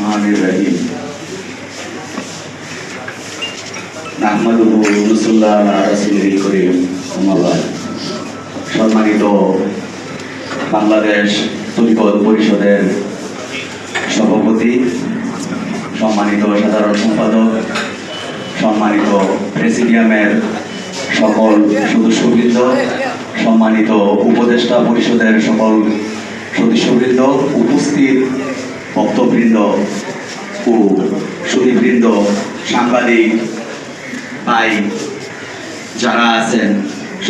রহমানির রহিম। নাহমাদুহু ওয়া নুসাল্লি আলা রাসূলিল কারীম। আম্মা বা'দ। সম্মানিত বাংলাদেশ তরিকত পরিষদের সভাপতি, সম্মানিত সাধারণ সম্পাদক, সম্মানিত প্রেসিডিয়ামের সকল সদস্যবৃন্দ, সম্মানিত উপদেষ্টা পরিষদের সকল সদস্যবৃন্দ, উপস্থিত ভক্তবৃন্দ ও সুধীবৃন্দ, সাংবাদিক ভাই যারা আছেন,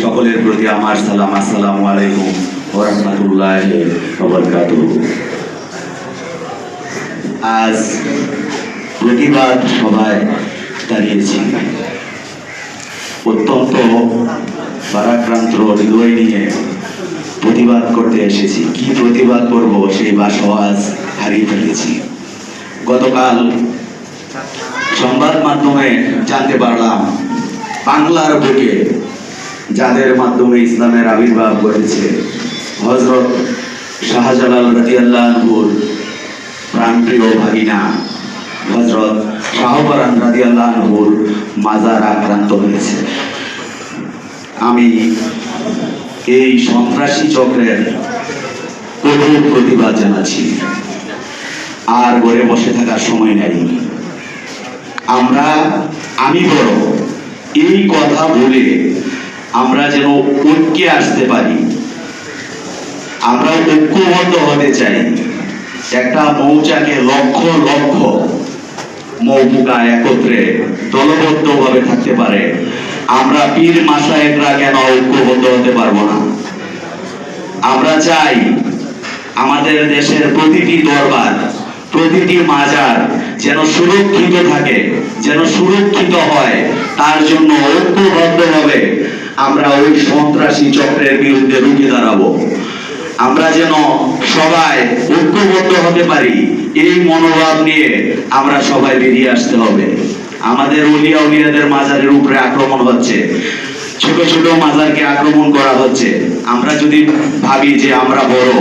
সকলের প্রতি আমার সালাম। আসসালামু আলাইকুম ওয়া রাহমাতুল্লাহি ওয়া বারাকাতুহু। আজ প্রতিবাদ সভায় দাঁড়িয়েছি। অত্যন্ত ভারাক্রান্ত হৃদয় নিয়ে প্রতিবাদ করতে এসেছি। কি প্রতিবাদ করব সেই ভাষাও আজ হারিয়ে ফেলেছি। গতকাল সংবাদ মাধ্যমে জানতে পারলাম, বাংলার বুকে যাদের মাধ্যমে ইসলামের আবির্ভাব ঘটেছে, হযরত শাহজালাল রাদিয়াল্লাহু আনহুর প্রাণপ্রিয় ভাগিনা হযরত শাহপরান রাদিয়াল্লাহু আনহুর মাজার আক্রান্ত হয়েছে। আমি এই সন্ত্রাসী চক্রের কঠোর প্রতিবাদ জানাচ্ছি। আর ঘরে বসে থাকার সময় নেই। আমি বড় এই কথা বলে আমরা যেন ঐক্যে আসতে পারি, আমরা ঐক্যবদ্ধ হতে চাই। একটা মৌচাকে লক্ষ লক্ষ মৌপোকা একত্রে দলবদ্ধভাবে থাকতে পারে, আমরা পীর মাশায়েখরা কেন ঐক্যবদ্ধ হতে পারবো না? আমরা চাই আমাদের দেশের প্রতিটি দরবার, প্রতিটি মাজার যেন সুরক্ষিত থাকে, যেন সুরক্ষিত হয়। তার জন্য ঐক্যবদ্ধভাবে আমরা ওই সন্ত্রাসী চক্রের বিরুদ্ধে রুখে দাঁড়াবো। আমরা যেন সবাই ঐক্যবদ্ধ হতে পারি, এই মনোভাব নিয়ে আমরা সবাই বেরিয়ে আসতে হবে। আমাদের ওলিয়া উলিয়াদের মাজারের উপরে আক্রমণ হচ্ছে, ছোট ছোট মাজারকে আক্রমণ করা হচ্ছে। আমরা যদি ভাবি যে আমরা বড়,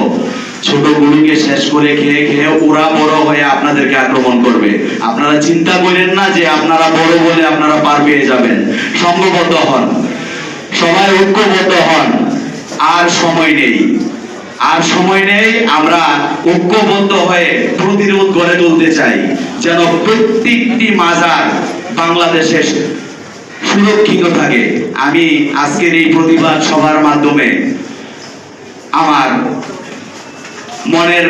ছোট গরুকে শেষ করে খেয়ে খেয়ে ওরা বড় হয়ে আপনাদেরকে আক্রমণ করবে, আপনারা চিন্তা করেন না যে আপনারা বড় বলে আপনারা পার পেয়ে যাবেন। সংঘবদ্ধ হন, সবাই ঐক্যবদ্ধ হন। আর সময় নেই, আর সময় নেই। আমরা ঐক্যবদ্ধ হয়ে প্রতিরোধ গড়ে তুলতে চাই, যেন প্রত্যেকটি মাজার বাংলাদেশে সুরক্ষিত থাকে। আমি আজকের এই প্রতিবাদ সভার মাধ্যমে আমার মনের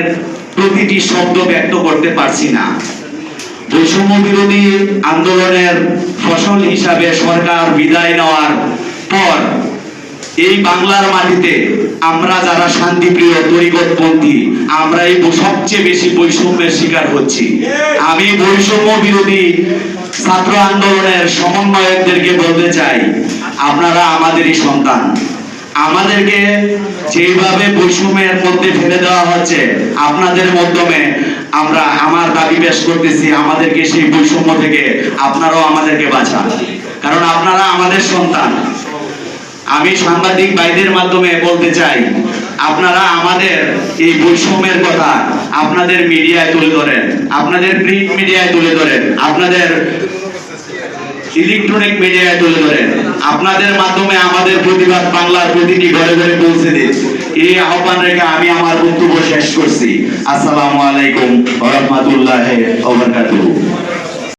প্রতিটি শব্দ ব্যক্ত করতে পারছি না। বৈষম্য বিরোধী আন্দোলনের ফসল হিসাবে সরকার বিদায় নেওয়ার পর এই বাংলার মাটিতে আমরা যারা শান্তিপ্রিয় তরিকতপন্থী, আমরাই সবচেয়ে বেশি বৈষম্যের শিকার হচ্ছি। আমি বৈষম্য বিরোধী ছাত্র আন্দোলনের সমন্বয়কদেরকে বলতে চাই, আপনারা আমাদেরই সন্তান। আমাদেরকে যেভাবে বৈষম্যের মধ্যে ফেলে দেওয়া হচ্ছে, আপনাদের মাধ্যমে আমার দাবি পেশ করতেছি, আমাদেরকে সেই বৈষম্য থেকে আপনারাও আমাদেরকে বাঁচান, কারণ আপনারা আমাদের সন্তান। আমি সাংবাদিক ভাইদের মাধ্যমে বলতে চাই, আপনারা আমাদের এই বৈষম্যের কথা আপনাদের মিডিয়ায় তুলে ধরেন, আপনাদের প্রিন্ট মিডিয়ায় তুলে ধরেন, আপনাদের ইলেকট্রনিক মিডিয়ায় তুলে ধরেন। আপনাদের মাধ্যমে আমাদের প্রতিবাদ বাংলার প্রতিটি ঘরে ঘরে পৌঁছে দিন। এই আহ্বান রেখে আমি আমার বক্তব্য শেষ করছি। আসসালামু আলাইকুম ওয়া রাহমাতুল্লাহি ওয়া বারাকাতুহু।